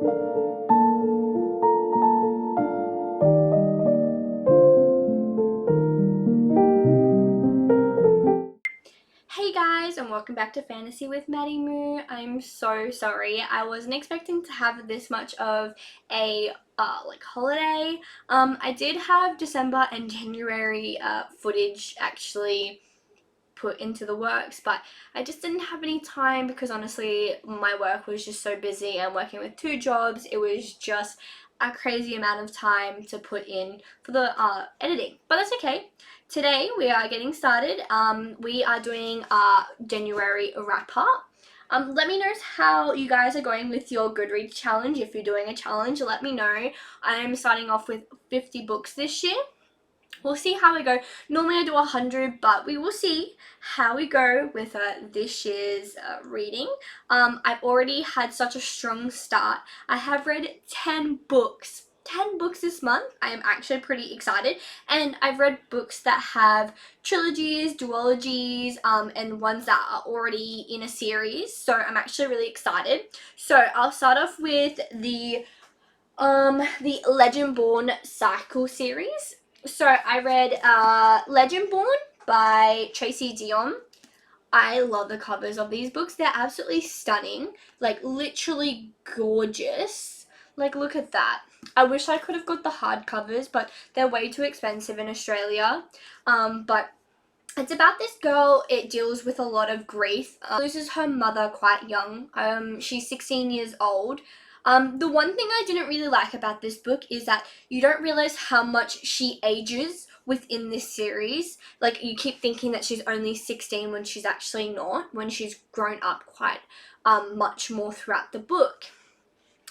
Hey guys, and welcome back to Fantasy with Maddie Moo. I'm so sorry. I wasn't expecting to have this much of a holiday. I did have December and January footage actually put into the works, but I just didn't have any time because honestly my work was just so busy and working with 2 jobs. It was just a crazy amount of time to put in for the editing, but that's okay. Today we are getting started. We are doing our January wrap up. Let me know how you guys are going with your Goodreads challenge. If you're doing a challenge, let me know. I'm starting off with 50 books this year. We'll see how we go. Normally I do 100, but we will see how we go with this year's reading. I've already had such a strong start. I have read 10 books. 10 books this month. I am actually pretty excited, and I've read books that have trilogies, duologies, and ones that are already in a series, so I'm actually really excited. So I'll start off with the Legendborn Cycle series. So I read Legendborn by Tracy Dion. I love the covers of these books. They're absolutely stunning, like literally gorgeous. Like, look at that. I wish I could have got the hardcovers, but they're way too expensive in Australia. But it's about this girl. It deals with a lot of grief. Loses her mother quite young. She's 16 years old. The one thing I didn't really like about this book is that you don't realize how much she ages within this series. Like, you keep thinking that she's only 16 when she's actually not, when she's grown up quite much more throughout the book.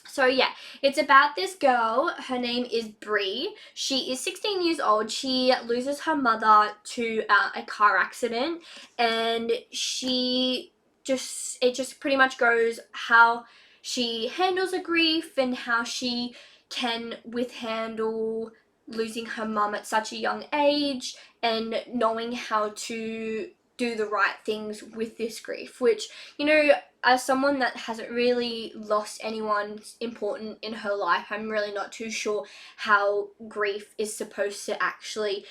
So yeah, it's about this girl. Her name is Bree. She is 16 years old. She loses her mother to a car accident, and it just pretty much goes how she handles her grief and how she can withhandle losing her mum at such a young age and knowing how to do the right things with this grief, which, you know, as someone that hasn't really lost anyone important in her life, I'm really not too sure how grief is supposed to actually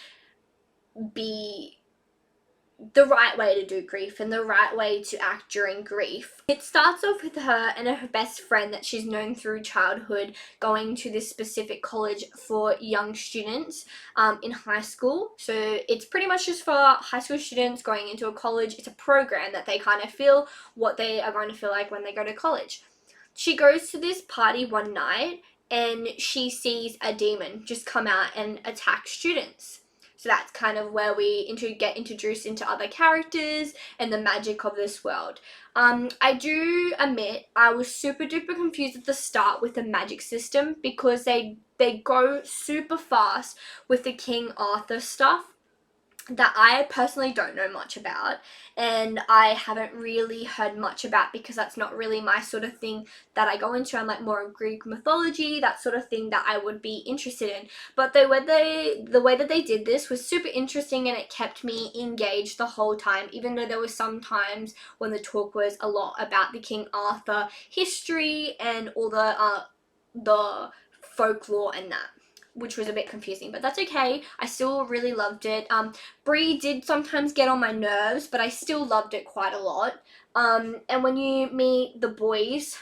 be the right way to do grief and the right way to act during grief. It starts off with her and her best friend that she's known through childhood going to this specific college for young students in high school. So it's pretty much just for high school students going into a college. It's a program that they kind of feel what they are going to feel like when they go to college. She goes to this party one night and she sees a demon just come out and attack students. So that's kind of where we get introduced into other characters and the magic of this world. I do admit I was super duper confused at the start with the magic system because they go super fast with the King Arthur stuff that I personally don't know much about, and I haven't really heard much about because that's not really my sort of thing that I go into. I'm like more of Greek mythology, that sort of thing that I would be interested in. But the way that they did this was super interesting, and it kept me engaged the whole time, even though there was some times when the talk was a lot about the King Arthur history and all the folklore and that, which was a bit confusing, but that's okay. I still really loved it. Bree did sometimes get on my nerves, but I still loved it quite a lot. And when you meet the boys,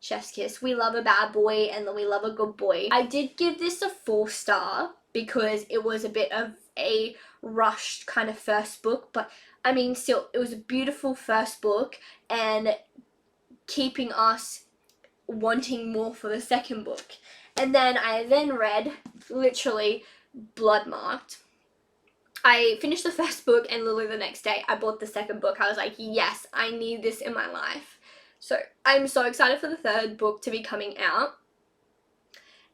chef's kiss, we love a bad boy and then we love a good boy. I did give this a 4-star because it was a bit of a rushed kind of first book, but I mean, still, it was a beautiful first book and keeping us wanting more for the second book. And then I read, literally, Bloodmarked. I finished the first book and literally the next day I bought the second book. I was like, yes, I need this in my life. So I'm so excited for the third book to be coming out.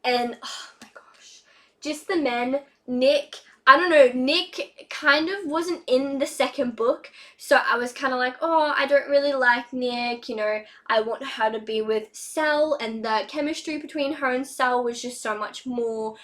And oh my gosh, just the men, Nick, I don't know, Nick kind of wasn't in the second book, so I was kind of like, oh, I don't really like Nick, you know, I want her to be with Sel, and the chemistry between her and Sel was just so much more,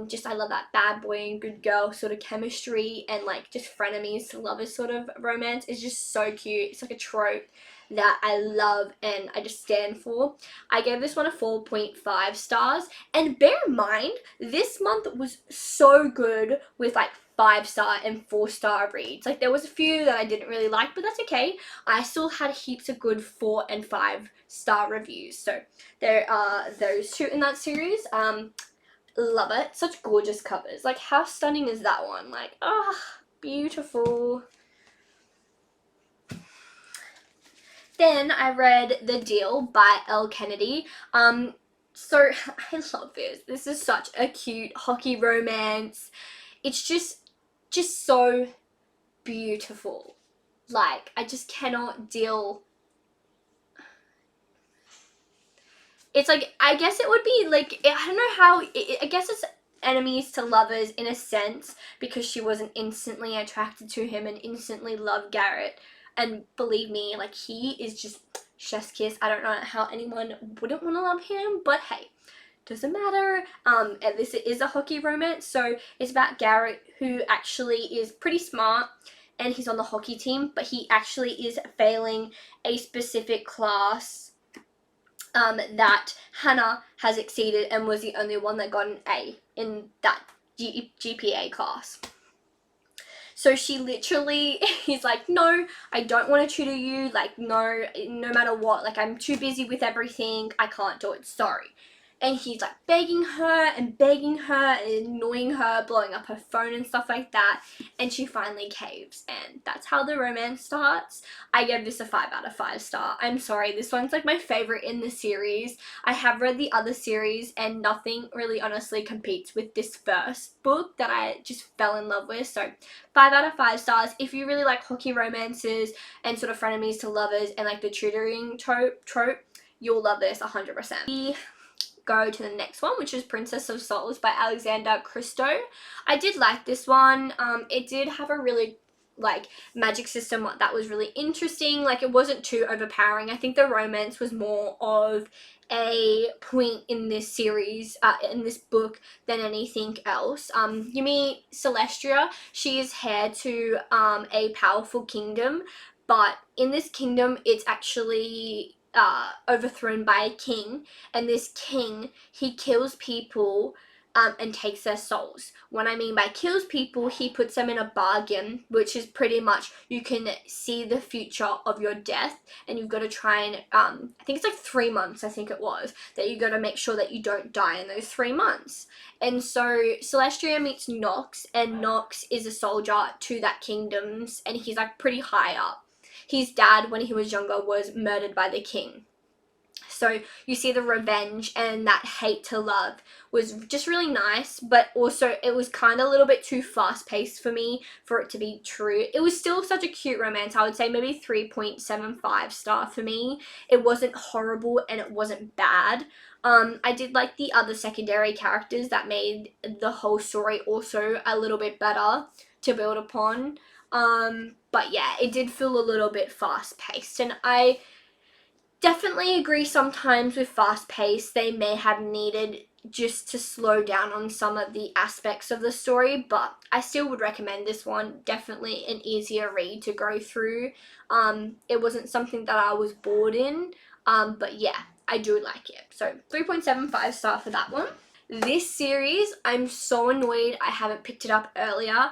just I love that bad boy and good girl sort of chemistry, and like just frenemies to lovers sort of romance is just so cute. It's like a trope that I love and I just stand for. I gave this one a 4.5 stars, and bear in mind, this month was so good with like 5-star and 4-star reads. Like there was a few that I didn't really like, but that's okay. I still had heaps of good 4 and 5-star reviews. So there are those two in that series. Love it. Such gorgeous covers. Like how stunning is that one? Like, ah, beautiful. Then I read The Deal by Elle Kennedy. So I love this. This is such a cute hockey romance. It's just so beautiful. Like, I just cannot deal. It's like, I guess it would be like, I don't know how, I guess it's enemies to lovers in a sense, because she wasn't instantly attracted to him and instantly loved Garrett. And believe me, like, he is just chef's kiss. I don't know how anyone wouldn't want to love him, but hey, doesn't matter. And this is a hockey romance, so it's about Garrett, who actually is pretty smart and he's on the hockey team, but he actually is failing a specific class that Hannah has exceeded and was the only one that got an A in that GPA class. So she literally, he's like, no, I don't want to tutor you, like, no matter what, like, I'm too busy with everything, I can't do it, sorry. And he's like begging her and annoying her, blowing up her phone and stuff like that, and she finally caves, and that's how the romance starts. I gave this a 5 out of 5 star. I'm sorry, this one's like my favorite in the series. I have read the other series and nothing really honestly competes with this first book that I just fell in love with, so 5 out of 5 stars. If you really like hockey romances and sort of frenemies to lovers and like the tutoring trope, you'll love this 100%. We go to the next one, which is Princess of Souls by Alexander Christo. I did like this one. It did have a really like magic system that was really interesting. Like it wasn't too overpowering. I think the romance was more of a point in this series, in this book, than anything else. You meet Celestia. She is heir to a powerful kingdom, but in this kingdom it's actually overthrown by a king, and this king, he kills people and takes their souls. What I mean by kills people, he puts them in a bargain, which is pretty much you can see the future of your death, and you've got to try and I think it's like 3 months, I think it was, that you got to make sure that you don't die in those 3 months. And so Celestia meets Nox, and Nox is a soldier to that kingdom's, and he's like pretty high up. His dad, when he was younger, was murdered by the king. So you see the revenge and that hate to love was just really nice, but also it was kind of a little bit too fast-paced for me for it to be true. It was still such a cute romance. I would say maybe 3.75 star for me. It wasn't horrible and it wasn't bad. I did like the other secondary characters that made the whole story also a little bit better to build upon. But yeah, it did feel a little bit fast-paced, and I definitely agree sometimes with fast-paced they may have needed just to slow down on some of the aspects of the story, but I still would recommend this one. Definitely an easier read to go through. It wasn't something that I was bored in, but yeah, I do like it. So 3.75 star for that one. This series, I'm so annoyed I haven't picked it up earlier.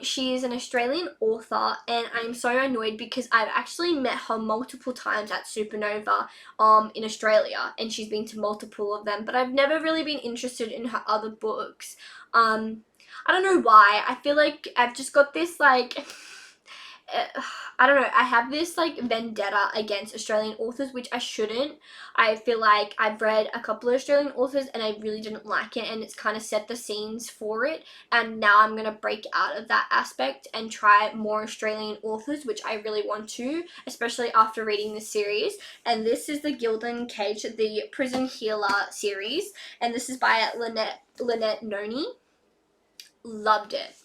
She is an Australian author, and I'm so annoyed because I've actually met her multiple times at Supernova in Australia, and she's been to multiple of them, but I've never really been interested in her other books. I don't know why. I feel like I've just got this like I don't know, I have this like vendetta against Australian authors, which I shouldn't. I feel like I've read a couple of Australian authors and I really didn't like it, and it's kind of set the scenes for it, and now I'm going to break out of that aspect and try more Australian authors, which I really want to, especially after reading this series. And this is the Gildan Cage, the Prison Healer series, and this is by Lynette Noni. Loved it.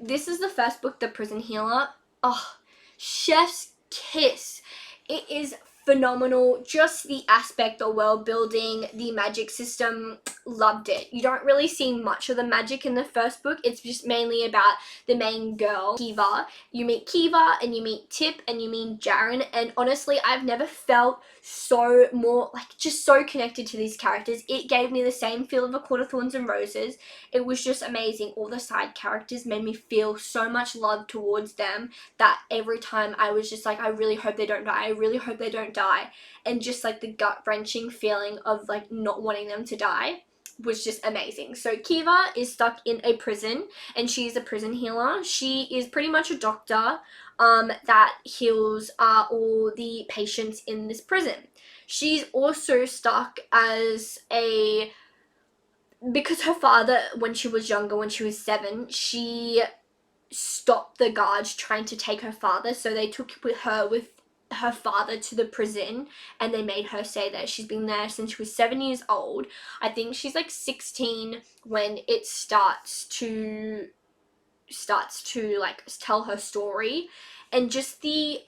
This is the first book, The Prison Healer. Oh, chef's kiss. It is phenomenal. Just the aspect, the world building, the magic system, loved it. You don't really see much of the magic in the first book. It's just mainly about the main girl, Kiva. You meet Kiva and you meet Tip and you meet Jaren, and honestly I've never felt so more like just so connected to these characters. It gave me the same feel of A Court of Thorns and Roses. It was just amazing. All the side characters made me feel so much love towards them that every time I was just like, I really hope they don't die, I really hope they don't die. And just like the gut-wrenching feeling of like not wanting them to die was just amazing. So Kiva is stuck in a prison and she's a prison healer. She is pretty much a doctor that heals all the patients in this prison. She's also stuck as a, because her father, when she was younger, when she was 7, she stopped the guards trying to take her father, so they took with her father to the prison and they made her say that she's been there since she was 7 years old. I think she's like 16 when it starts to like tell her story. And just the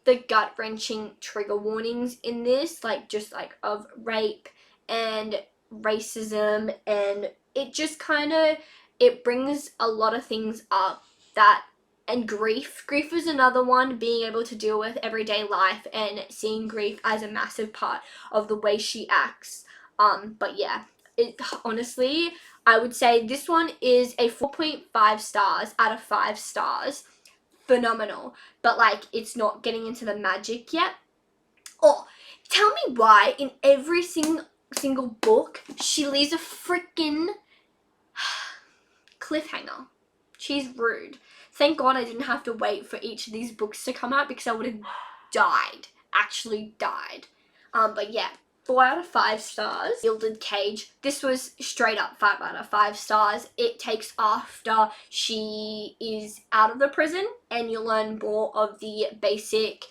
gut-wrenching trigger warnings in this, like just like of rape and racism, and it just kind of, it brings a lot of things up that, and grief is another one, being able to deal with everyday life and seeing grief as a massive part of the way she acts. But yeah, it honestly, I would say this one is a 4.5 stars out of 5 stars. Phenomenal. But like, it's not getting into the magic yet. Oh, tell me why in every single book she leaves a freaking cliffhanger. She's rude. Thank God I didn't have to wait for each of these books to come out because I would have died. Actually died. But yeah, 4 out of 5 stars. Gilded Cage. This was straight up 5 out of 5 stars. It takes after she is out of the prison and you learn more of the basic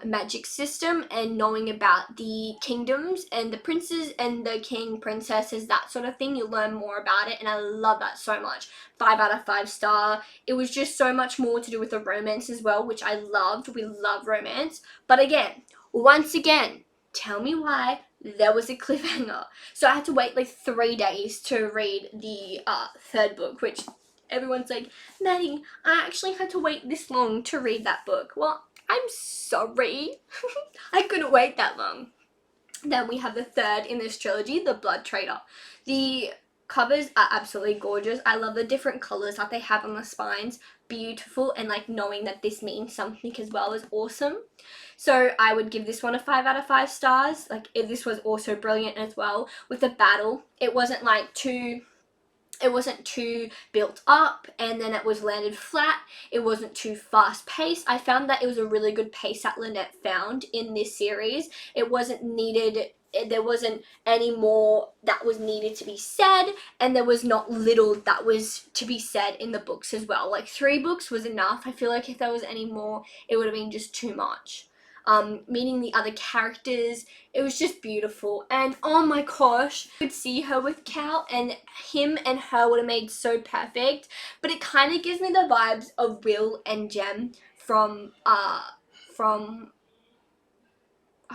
magic system and knowing about the kingdoms and the princes and the king, princesses, that sort of thing. You learn more about it and I love that so much. 5 out of 5 star. It was just so much more to do with the romance as well, which I loved. We love romance. But again, once again, tell me why there was a cliffhanger. So I had to wait like 3 days to read the 3rd book, which everyone's like, Maddie, I actually had to wait this long to read that book. Well, I'm sorry. I couldn't wait that long. Then we have the 3rd in this trilogy, The Blood Trader. The covers are absolutely gorgeous. I love the different colors that they have on the spines. Beautiful, and like knowing that this means something as well is awesome. So I would give this one a 5 out of 5 stars. Like, this was also brilliant as well. With the battle, it wasn't like too built up and then it was landed flat. It wasn't too fast paced. I found that it was a really good pace that Lynette found in this series. It wasn't needed, there wasn't any more that was needed to be said, and there was not little that was to be said in the books as well. Like 3 books was enough. I feel like if there was any more, it would have been just too much. Meeting the other characters, it was just beautiful. And oh my gosh, I could see her with Cal, and him and her would have made so perfect. But it kind of gives me the vibes of Will and Jem from A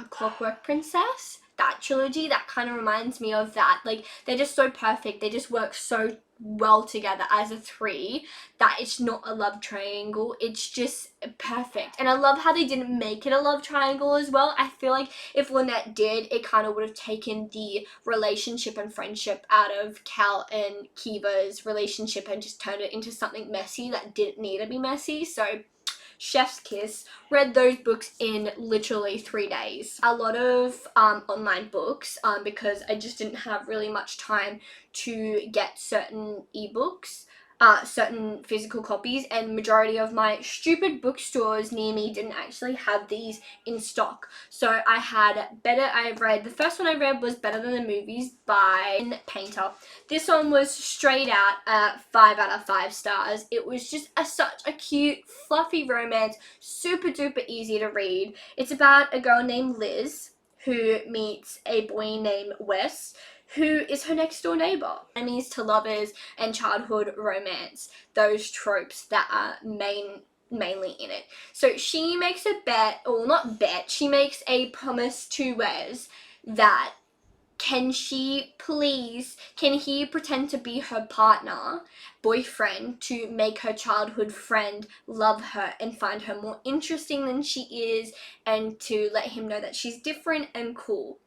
Clockwork Princess. That trilogy, that kind of reminds me of that. Like, they're just so perfect. They just work so well together as a 3 that it's not a love triangle. It's just perfect. And I love how they didn't make it a love triangle as well. I feel like if Lynette did, it kind of would have taken the relationship and friendship out of Cal and Kiva's relationship and just turned it into something messy that didn't need to be messy. So chef's kiss. Read those books in literally 3 days. A lot of online books because I just didn't have really much time to get certain ebooks, certain physical copies, and majority of my stupid bookstores near me didn't actually have these in stock. So the first one I read was Better Than the Movies by Painter. This one was straight out at 5 out of 5 stars. It was just such a cute, fluffy romance, super duper easy to read. It's about a girl named Liz who meets a boy named Wes, who is her next door neighbor. Enemies to lovers and childhood romance, those tropes that are mainly in it. So she makes a bet, or not bet, she makes a promise to Wes that can he pretend to be her partner, boyfriend, to make her childhood friend love her and find her more interesting than she is, and to let him know that she's different and cool.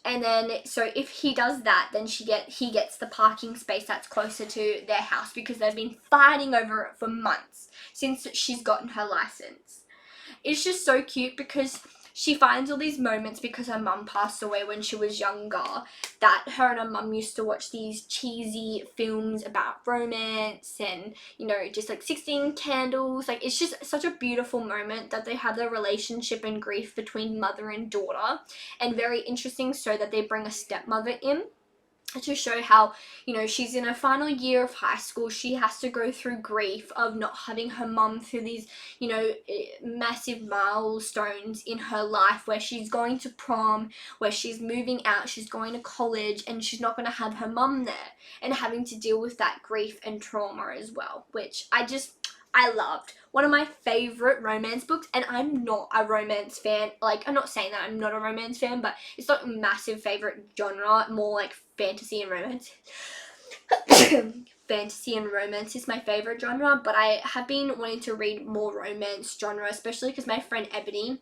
And then, so if he does that, then he gets the parking space that's closer to their house, because they've been fighting over it for months since she's gotten her license. It's just so cute because she finds all these moments, because her mum passed away when she was younger, that her and her mum used to watch these cheesy films about romance and, you know, just like 16 Candles. Like, it's just such a beautiful moment that they have the relationship and grief between mother and daughter, and very interesting so that they bring a stepmother in to show how, you know, she's in her final year of high school. She has to go through grief of not having her mum through these, you know, massive milestones in her life, where she's going to prom, where she's moving out, she's going to college, and she's not going to have her mum there, and having to deal with that grief and trauma as well, which I loved. One of my favorite romance books, and I'm not a romance fan. Like, I'm not saying that I'm not a romance fan, but it's not a massive favorite genre, more like fantasy and romance. Fantasy and romance is my favorite genre, but I have been wanting to read more romance genre, especially because my friend Ebony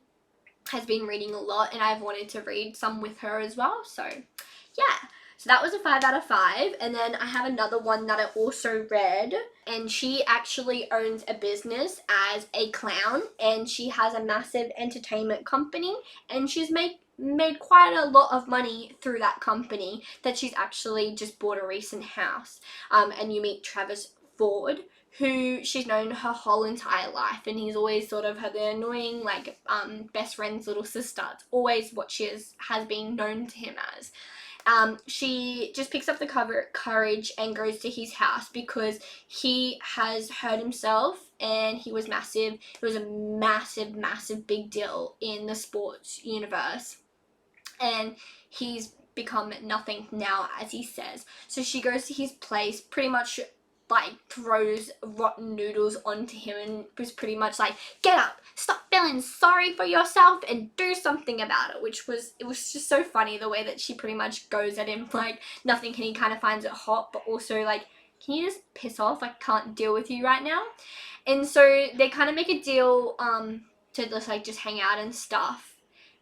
has been reading a lot, and I've wanted to read some with her as well. So yeah, so that was a 5 out of 5. And then I have another one that I also read, and she actually owns a business as a clown, and she has a massive entertainment company, and she's made quite a lot of money through that company, that she's actually just bought a recent house. And you meet Travis Ford, who she's known her whole entire life, and he's always sort of her the annoying, like, best friend's little sister. It's always what she has been known to him as. She just picks up the courage and goes to his house because he has hurt himself, and he was massive. It was a massive, massive big deal in the sports universe, and he's become nothing now, as he says. So she goes to his place, pretty much like throws rotten noodles onto him, and was pretty much like, get up, stop feeling sorry for yourself and do something about it, it was just so funny the way that she pretty much goes at him like nothing, and he kind of finds it hot, but also like, can you just piss off, I can't deal with you right now. And so they kind of make a deal to just hang out and stuff,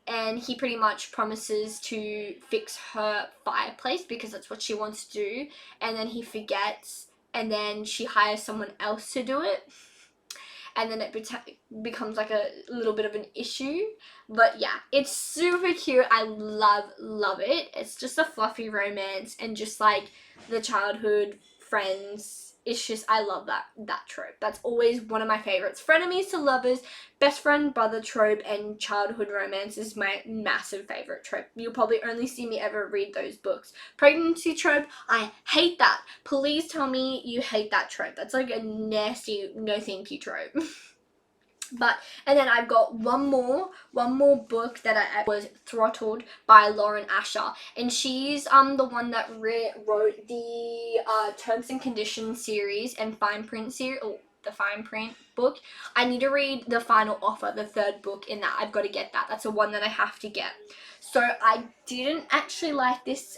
and he pretty much promises to fix her fireplace because that's what she wants to do, and then he forgets, and then she hires someone else to do it, and then it becomes like a little bit of an issue. But yeah, it's super cute. I love it. It's just a fluffy romance, and just like the childhood friends. It's just, I love that trope. That's always one of my favorites. Frenemies to lovers, best friend brother trope, and childhood romance is my massive favorite trope. You'll probably only see me ever read those books. Pregnancy trope, I hate that. Please tell me you hate that trope. That's like a nasty, no thank you trope. But, and then I've got one more book that I was Throttled by Lauren Asher, and she's the one that wrote the Terms and Conditions series and Fine Print series, or the Fine Print book. I need to read the Final Offer, the third book in that. I've got to get that. That's the one that I have to get. So I didn't actually like this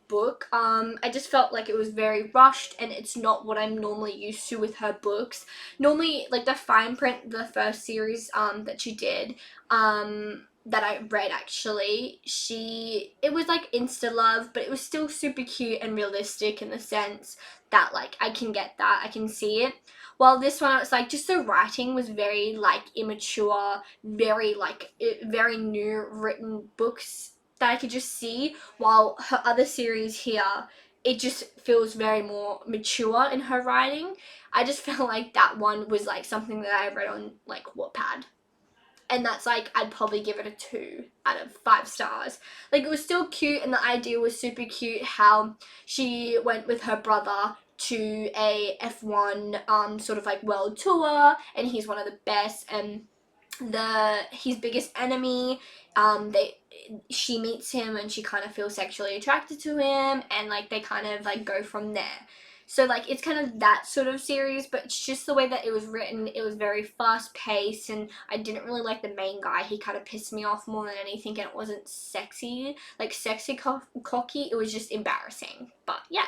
book. I just felt like it was very rushed, and it's not what I'm normally used to with her books. Normally, like the Fine Print, the first series that she did, that I read actually, it was like insta love, but it was still super cute and realistic in the sense that like I can get that, I can see it. While this one, it's like just the writing was very like immature, very like very new written books that I could just see. While her other series here, it just feels very more mature in her writing. I just felt like that one was like something that I read on like Wattpad. And that's like, I'd probably give it a 2 out of 5 stars. Like, it was still cute, and the idea was super cute how she went with her brother to a F1 sort of like world tour, and he's one of the best, and his biggest enemy, she meets him and she kind of feels sexually attracted to him, and like they kind of like go from there. So like it's kind of that sort of series, but it's just the way that it was written. It was very fast paced, and I didn't really like the main guy. He kind of pissed me off more than anything, and it wasn't sexy, like sexy cocky. It was just embarrassing. But yeah,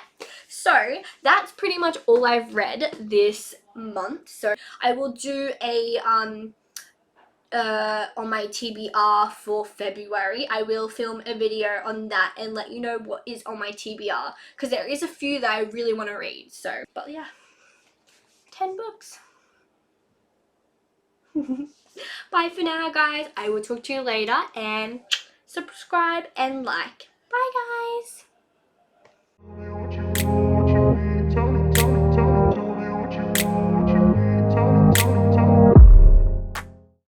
so that's pretty much all I've read this month. So I will do a on my TBR for February. I will film a video on that and let you know what is on my TBR, because there is a few that I really want to read. So, but yeah, 10 books. Bye for now, guys. I will talk to you later, and subscribe and like. Bye, guys.